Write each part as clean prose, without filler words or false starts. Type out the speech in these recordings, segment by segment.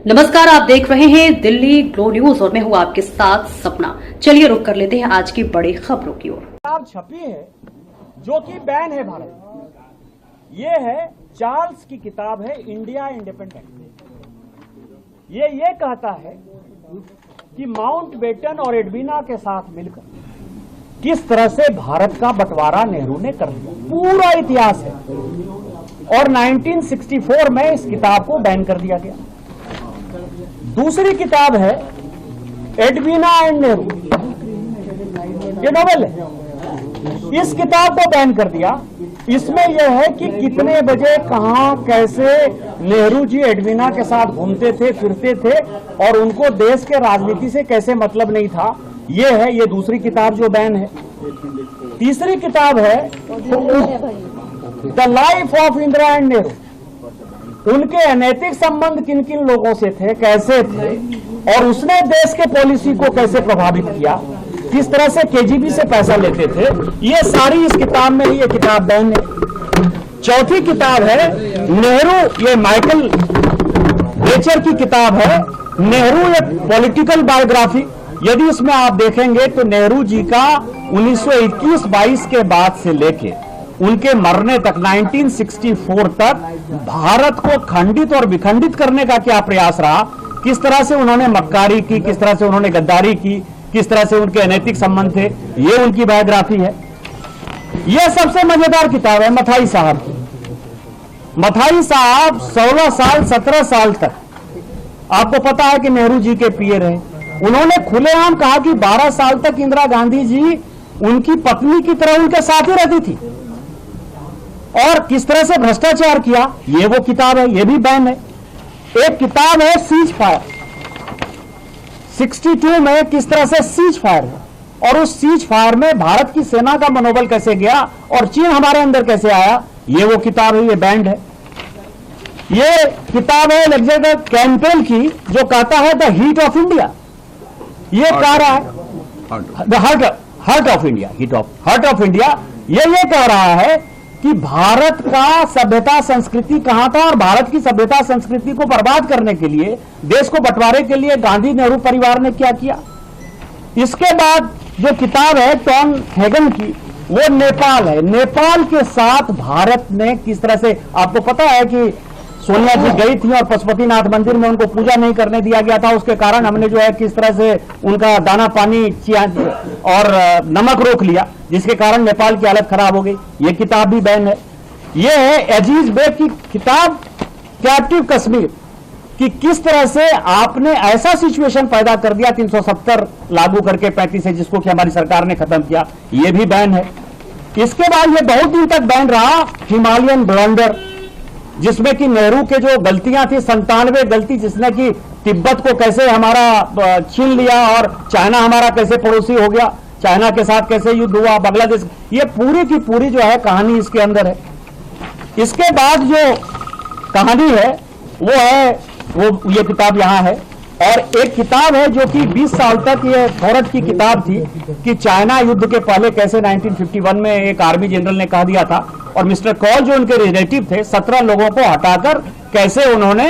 नमस्कार, आप देख रहे हैं दिल्ली ग्लो न्यूज और मैं हूं आपके साथ सपना। चलिए रुक कर लेते हैं आज की बड़ी खबरों की ओर। किताब छपी है जो कि बैन है भारत। ये है चार्ल्स की किताब है इंडिया इंडिपेंडेंट। ये कहता है कि माउंटबेटन और एडवीना के साथ मिलकर किस तरह से भारत का बंटवारा नेहरू ने कर दिया, पूरा इतिहास है। और 1964 में इस किताब को बैन कर दिया गया। दूसरी किताब है एडवीना एंड नेहरू, ये नोवेल है। इस किताब को बैन कर दिया। इसमें यह है कि कितने बजे कहां कैसे नेहरू जी एडवीना के साथ घूमते थे फिरते थे और उनको देश के राजनीति से कैसे मतलब नहीं था। ये है ये दूसरी किताब जो बैन है। तीसरी किताब है the life of Indira and Nehru. उनके अनैतिक संबंध किन किन लोगों से थे, कैसे थे और उसने देश के पॉलिसी को कैसे प्रभावित किया, किस तरह से केजीबी से पैसा लेते थे, ये सारी इस किताब में ही ये किताब बैन है। चौथी किताब है नेहरू, ये माइकल बेचर की किताब है नेहरू एक पॉलिटिकल बायोग्राफी। यदि इसमें आप देखेंगे तो नेहरू जी का 1921-22 के बाद से लेके उनके मरने तक 1964 तक भारत को खंडित और विखंडित करने का क्या प्रयास रहा, किस तरह से उन्होंने मक्कारी की, किस तरह से उन्होंने गद्दारी की, किस तरह से उनके अनैतिक संबंध थे, ये उनकी बायोग्राफी है। यह सबसे मजेदार किताब है मथाई साहब की। मथाई साहब 16 साल 17 साल तक आपको पता है कि नेहरू जी के पीए रहे। उन्होंने खुलेआम कहा कि 12 साल तक इंदिरा गांधी जी उनकी पत्नी की तरह उनके साथ ही रहती थी और किस तरह से भ्रष्टाचार किया, ये वो किताब है, ये भी बैन है। एक किताब है सीज फायर, 62 में किस तरह से सीज फायर है और उस सीज फायर में भारत की सेना का मनोबल कैसे गया और चीन हमारे अंदर कैसे आया, ये वो किताब है, ये बैंड है। ये किताब है अलेक्जेंडर कैंपेल की जो कहता है द हीट ऑफ इंडिया। ये कह रहा है the heart of India, heart of India. ये कह रहा है कि भारत का सभ्यता संस्कृति कहां था और भारत की सभ्यता संस्कृति को बर्बाद करने के लिए, देश को बंटवारे के लिए गांधी नेहरू परिवार ने क्या किया। इसके बाद जो किताब है टॉन हैगन की, वो नेपाल है। नेपाल के साथ भारत ने किस तरह से, आपको पता है कि सोनिया जी गई थी और पशुपतिनाथ मंदिर में उनको पूजा नहीं करने दिया गया था, उसके कारण हमने जो है किस तरह से उनका दाना पानी और नमक रोक लिया, जिसके कारण नेपाल की हालत खराब हो गई। ये किताब भी बैन है। ये है अजीज बेग की किताब कैप्टिव कश्मीर, कि किस तरह से आपने ऐसा सिचुएशन पैदा कर दिया 370 लागू करके 35 है, जिसको कि हमारी सरकार ने खत्म किया, ये भी बैन है। इसके बाद ये बहुत दिन तक बैन रहा हिमालयन ब्लंडर, जिसमें कि नेहरू के जो गलतियां थी 97 गलती, जिसने कि तिब्बत को कैसे हमारा छीन लिया और चाइना हमारा कैसे पड़ोसी हो गया, चाइना के साथ कैसे युद्ध हुआ, बांग्लादेश, ये पूरी की पूरी जो है कहानी इसके अंदर है। इसके बाद जो कहानी है वो है ये किताब यहां है। और एक किताब है जो कि 20 साल तक ये फौरत की किताब थी कि चाइना युद्ध के पहले कैसे 1951 में एक आर्मी जनरल ने कह दिया था और मिस्टर कॉल जो उनके रिलेटिव थे 17 लोगों को हटाकर कैसे उन्होंने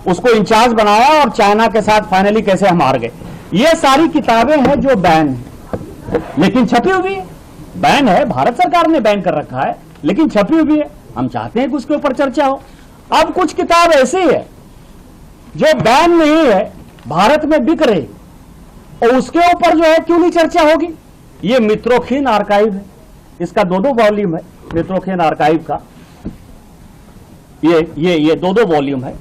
उसको इंचार्ज बनाया और चाइना के साथ फाइनली कैसे हम हार गए। ये सारी किताबें हैं जो बैन है, लेकिन छपी हुई है। बैन है, भारत सरकार ने बैन कर रखा है, लेकिन छपी हुई है। हम चाहते हैं कि उसके ऊपर चर्चा हो। अब कुछ किताब ऐसी है जो बैन नहीं है, भारत में बिक रही, और उसके ऊपर जो है क्यों नहीं चर्चा होगी। ये मित्रोखीन आर्काइव है, इसका 2 वॉल्यूम है मित्रोखीन आर्काइव का। ये 2 वॉल्यूम है।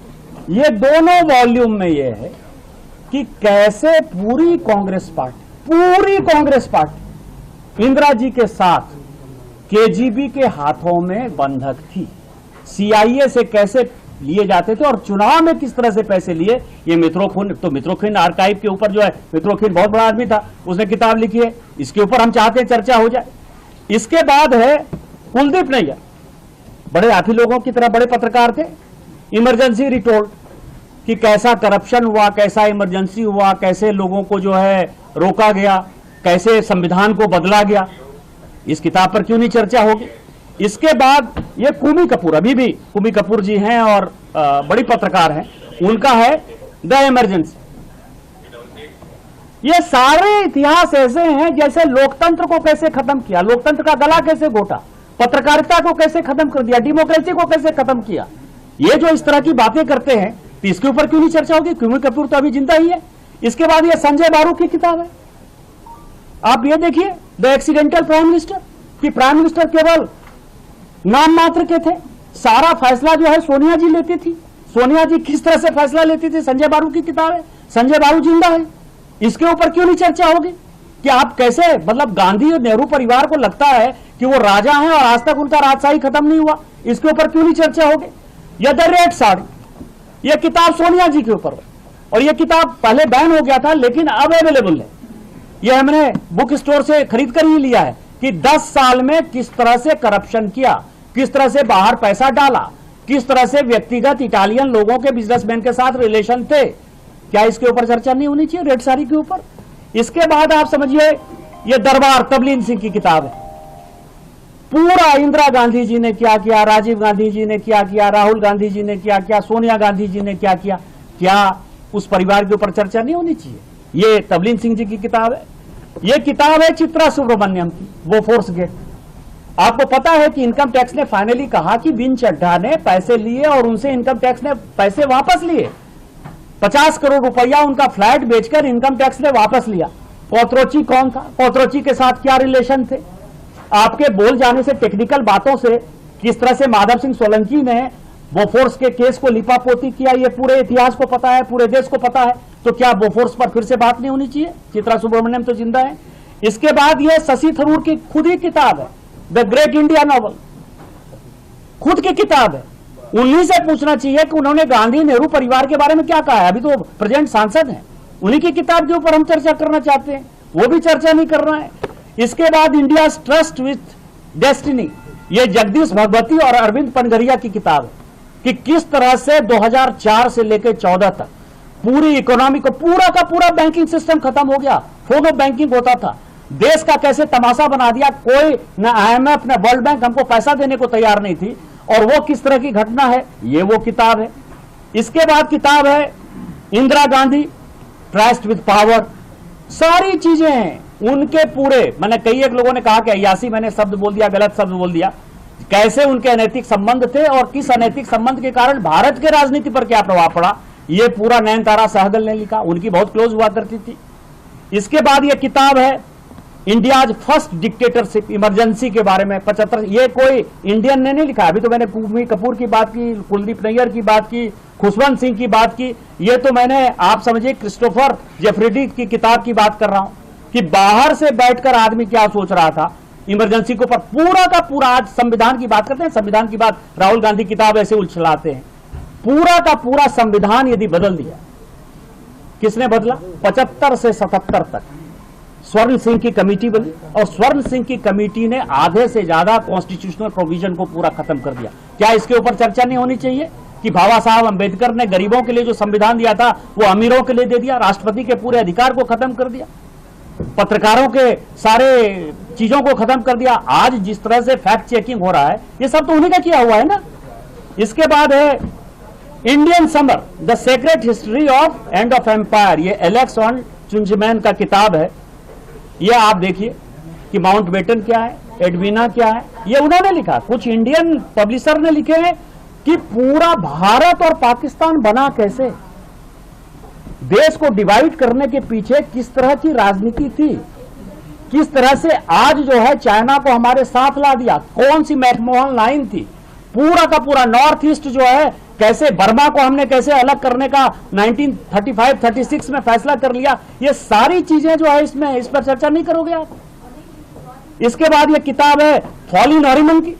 ये दोनों वॉल्यूम में ये है कि कैसे पूरी कांग्रेस पार्टी इंदिरा जी के साथ केजीबी के हाथों में बंधक थी, सीआईए से कैसे लिए जाते थे और चुनाव में किस तरह से पैसे लिए। ये मित्रोखीन आर्काइव के ऊपर जो है, मित्रोखीन बहुत बड़ा आदमी था, उसने किताब लिखी है, इसके ऊपर हम चाहते हैं चर्चा हो जाए। इसके बाद है कुलदीप नैयर, बड़े हाथी लोगों की तरह बड़े पत्रकार थे। इमरजेंसी रिटोल्ड, कि कैसा करप्शन हुआ, कैसा इमरजेंसी हुआ, कैसे लोगों को जो है रोका गया, कैसे संविधान को बदला गया। इस किताब पर क्यों नहीं चर्चा होगी। इसके बाद ये कुमी कपूर, अभी भी कुमी कपूर जी हैं और बड़ी पत्रकार हैं, उनका है द इमरजेंसी। ये सारे इतिहास ऐसे हैं जैसे लोकतंत्र को कैसे खत्म किया, लोकतंत्र का गला कैसे घोटा, पत्रकारिता को कैसे खत्म कर दिया, डेमोक्रेसी को कैसे खत्म किया। ये जो इस तरह की बातें करते हैं तो इसके ऊपर क्यों नहीं चर्चा होगी? क्यों कपूर तो अभी जिंदा ही है। इसके बाद ये संजय बारू की किताब है, आप ये देखिए, द एक्सीडेंटल प्राइम मिनिस्टर, कि प्राइम मिनिस्टर केवल नाम मात्र के थे, सारा फैसला जो है सोनिया जी लेती थी। सोनिया जी किस तरह से फैसला लेती थी, संजय बारू की किताब है। संजय बारू जिंदा है, इसके ऊपर क्यों नहीं चर्चा होगी कि आप कैसे, मतलब गांधी और नेहरू परिवार को लगता है कि वो राजा हैं और आज तक उनका राजशाही खत्म नहीं हुआ, इसके ऊपर क्यों नहीं चर्चा होगी। या द रेड साड़ी, यह किताब सोनिया जी के ऊपर, और यह किताब पहले बैन हो गया था लेकिन अब अवेलेबल है। यह हमने बुक स्टोर से खरीद कर ही लिया है कि 10 साल में किस तरह से करप्शन किया, किस तरह से बाहर पैसा डाला, किस तरह से व्यक्तिगत इटालियन लोगों के बिजनेसमैन के साथ रिलेशन थे। क्या इसके ऊपर चर्चा नहीं होनी चाहिए, रेड साड़ी के ऊपर? इसके बाद आप समझिए, यह दरबार तबलीन सिंह की किताब है, पूरा इंदिरा गांधी जी ने क्या किया, राजीव गांधी जी ने क्या किया, राहुल गांधी जी ने क्या किया, सोनिया गांधी जी ने क्या किया, क्या उस परिवार के ऊपर चर्चा नहीं होनी चाहिए? ये तबलीन सिंह जी की किताब है। ये किताब है चित्रा सुब्रमण्यम की, वो फोर्स गेट। आपको पता है कि इनकम टैक्स ने फाइनली कहा कि बिन चड्ढा ने पैसे लिए और उनसे इनकम टैक्स ने पैसे वापस लिए। 50 करोड़ रुपया उनका फ्लैट बेचकर इनकम टैक्स ने वापस लिया। पौत्रोची कौन था, पौत्रोची के साथ क्या रिलेशन थे? आपके बोल जाने से, टेक्निकल बातों से किस तरह से माधव सिंह सोलंकी ने बोफोर्स के केस को लिपापोती किया, ये पूरे इतिहास को पता है, पूरे देश को पता है। तो क्या बोफोर्स पर फिर से बात नहीं होनी चाहिए? चित्रा सुब्रमण्यम तो जिंदा है। इसके बाद यह शशि थरूर की खुद ही किताब है, द ग्रेट इंडिया नॉवल, खुद की किताब है। उन्हीं से पूछना चाहिए कि उन्होंने गांधी नेहरू परिवार के बारे में क्या कहा है। अभी तो प्रेजेंट सांसद हैं, उन्हीं की किताब के ऊपर हम चर्चा करना चाहते हैं, वो भी चर्चा नहीं कर रहा है। इसके बाद इंडिया ट्रस्ट विथ डेस्टिनी, ये जगदीश भगवती और अरविंद पनगरिया की किताब है कि किस तरह से 2004 से लेकर 14 तक पूरी इकोनॉमी को, पूरा का पूरा बैंकिंग सिस्टम खत्म हो गया। फोन ऑफ बैंकिंग होता था, देश का कैसे तमाशा बना दिया। कोई न IMF न वर्ल्ड बैंक हमको पैसा देने को तैयार नहीं थी, और वो किस तरह की घटना है, ये वो किताब है। इसके बाद किताब है Indira Gandhi trust with power, सारी चीजें हैं उनके पूरे। मैंने कई एक लोगों ने कहा कि अय्यासी मैंने शब्द बोल दिया, गलत शब्द बोल दिया। कैसे उनके अनैतिक संबंध थे और किस अनैतिक संबंध के कारण भारत के राजनीति पर क्या प्रभाव पड़ा, ये पूरा नयनतारा सहगल ने लिखा, उनकी बहुत क्लोज हुआ करती थी। इसके बाद ये किताब है इंडियाज फर्स्ट डिक्टेटरशिप, इमरजेंसी के बारे में 75। ये कोई इंडियन ने नहीं लिखा। अभी तो मैंने कुमी कपूर की बात की, कुलदीप नैयर की बात की, खुशवंत सिंह की बात की। ये तो मैंने, आप समझिए, क्रिस्टोफर जेफरीडी की किताब की बात कर रहा हूं कि बाहर से बैठकर आदमी क्या सोच रहा था इमरजेंसी के ऊपर। पूरा का पूरा, आज संविधान की बात करते हैं, संविधान की बात राहुल गांधी किताब ऐसे उछलाते हैं। पूरा का पूरा संविधान यदि बदल दिया, किसने बदला? 75 से 77 तक स्वर्ण सिंह की कमेटी बनी, और स्वर्ण सिंह की कमेटी ने आधे से ज्यादा कॉन्स्टिट्यूशनल प्रोविजन को पूरा खत्म कर दिया। क्या इसके ऊपर चर्चा नहीं होनी चाहिए कि बाबा साहब अंबेडकर ने गरीबों के लिए जो संविधान दिया था वो अमीरों के लिए दे दिया, राष्ट्रपति के पूरे अधिकार को खत्म कर दिया, पत्रकारों के सारे चीजों को खत्म कर दिया। आज जिस तरह से फैक्ट चेकिंग हो रहा है, ये सब तो उन्हीं का किया हुआ है ना। इसके बाद है Indian summer, the secret history of end of empire, ये एलेक्स ऑन चुंजमैन का किताब है। ये आप देखिए कि माउंटबेटन क्या है, एडविना क्या है, ये उन्होंने लिखा। कुछ इंडियन पब्लिशर ने लिखे हैं कि पूरा भारत और पाकिस्तान बना कैसे, देश को डिवाइड करने के पीछे किस तरह की राजनीति थी, किस तरह से आज जो है चाइना को हमारे साथ ला दिया, कौन सी मैकमोहन लाइन थी, पूरा का पूरा नॉर्थ ईस्ट जो है, कैसे बर्मा को हमने कैसे अलग करने का 1935-36 में फैसला कर लिया। ये सारी चीजें जो है इसमें, इस पर चर्चा नहीं करोगे आप। इसके बाद ये किताब है फॉली नॉरिमन की।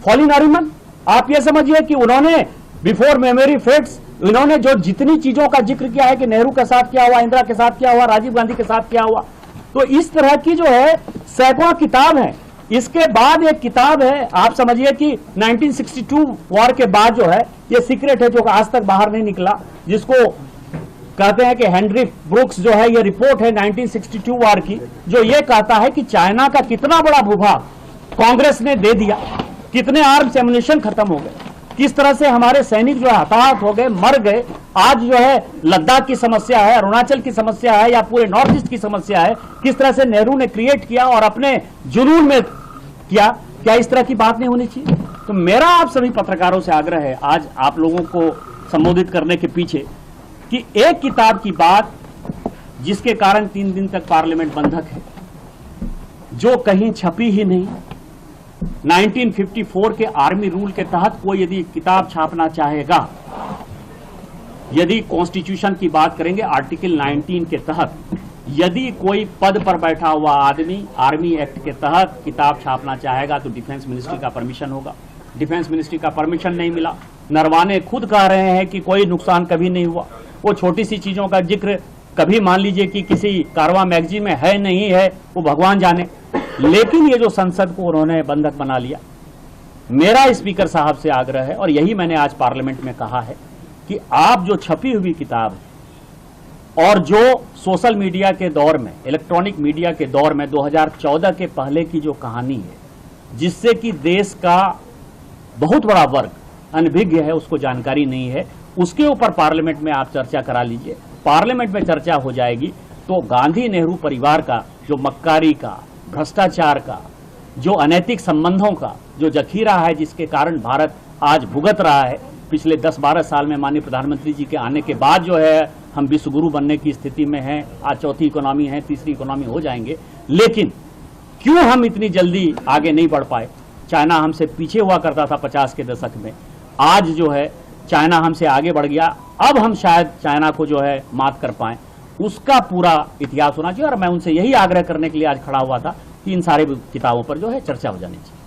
फॉली नॉरिमन, आप ये समझिए कि उन्होंने बिफोर मेमोरी फेड्स, इन्होंने जो जितनी चीजों का जिक्र किया है कि नेहरू के साथ क्या हुआ, इंदिरा के साथ क्या हुआ, राजीव गांधी के साथ क्या हुआ, तो इस तरह की जो है सैकड़ों किताब है। इसके बाद एक किताब है, आप समझिए कि 1962 वॉर के बाद जो है, ये सीक्रेट है जो आज तक बाहर नहीं निकला, जिसको कहते हैं कि हेनरी ब्रुक्स जो है, ये रिपोर्ट है 1962 वॉर की, जो ये कहता है कि चाइना का कितना बड़ा भूभाग कांग्रेस ने दे दिया, कितने आर्म्स एमुनिशन खत्म हो गए। किस तरह से हमारे सैनिक जो है हताहत हो गए, मर गए। आज जो है लद्दाख की समस्या है, अरुणाचल की समस्या है, या पूरे नॉर्थ ईस्ट की समस्या है, किस तरह से नेहरू ने क्रिएट किया और अपने जुनून में किया। क्या इस तरह की बात नहीं होनी चाहिए? तो मेरा आप सभी पत्रकारों से आग्रह है आज आप लोगों को संबोधित करने के पीछे कि एक किताब की बात जिसके कारण 3 दिन तक पार्लियामेंट बंधक है, जो कहीं छपी ही नहीं। 1954 के आर्मी रूल के तहत कोई यदि किताब छापना चाहेगा, यदि कॉन्स्टिट्यूशन की बात करेंगे आर्टिकल 19 के तहत, यदि कोई पद पर बैठा हुआ आदमी आर्मी एक्ट के तहत किताब छापना चाहेगा तो डिफेंस मिनिस्ट्री का परमिशन होगा। डिफेंस मिनिस्ट्री का परमिशन नहीं मिला। नरवाने खुद कह रहे हैं कि कोई नुकसान कभी नहीं हुआ। वो छोटी सी चीजों का जिक्र कभी मान लीजिए कि किसी कारवां मैगजीन में है नहीं है, वो भगवान जाने, लेकिन ये जो संसद को उन्होंने बंधक बना लिया। मेरा स्पीकर साहब से आग्रह है और यही मैंने आज पार्लियामेंट में कहा है कि आप जो छपी हुई किताब और जो सोशल मीडिया के दौर में, इलेक्ट्रॉनिक मीडिया के दौर में 2014 के पहले की जो कहानी है, जिससे कि देश का बहुत बड़ा वर्ग अनभिज्ञ है, उसको जानकारी नहीं है, उसके ऊपर पार्लियामेंट में आप चर्चा करा लीजिए। पार्लियामेंट में चर्चा हो जाएगी तो गांधी नेहरू परिवार का जो मक्कारी का, भ्रष्टाचार का, जो अनैतिक संबंधों का जो जखीरा है, जिसके कारण भारत आज भुगत रहा है पिछले 10-12 साल में माननीय प्रधानमंत्री जी के आने के बाद जो है हम विश्व गुरु बनने की स्थिति में हैं। आज चौथी इकोनॉमी है, तीसरी इकोनॉमी हो जाएंगे, लेकिन क्यों हम इतनी जल्दी आगे नहीं बढ़ पाए? चाइना हमसे पीछे हुआ करता था 50 के दशक में, आज जो है चाइना हमसे आगे बढ़ गया। अब हम शायद चाइना को जो है मात कर पाएं, उसका पूरा इतिहास होना चाहिए। और मैं उनसे यही आग्रह करने के लिए आज खड़ा हुआ था कि इन सारे किताबों पर जो है चर्चा हो जानी चाहिए।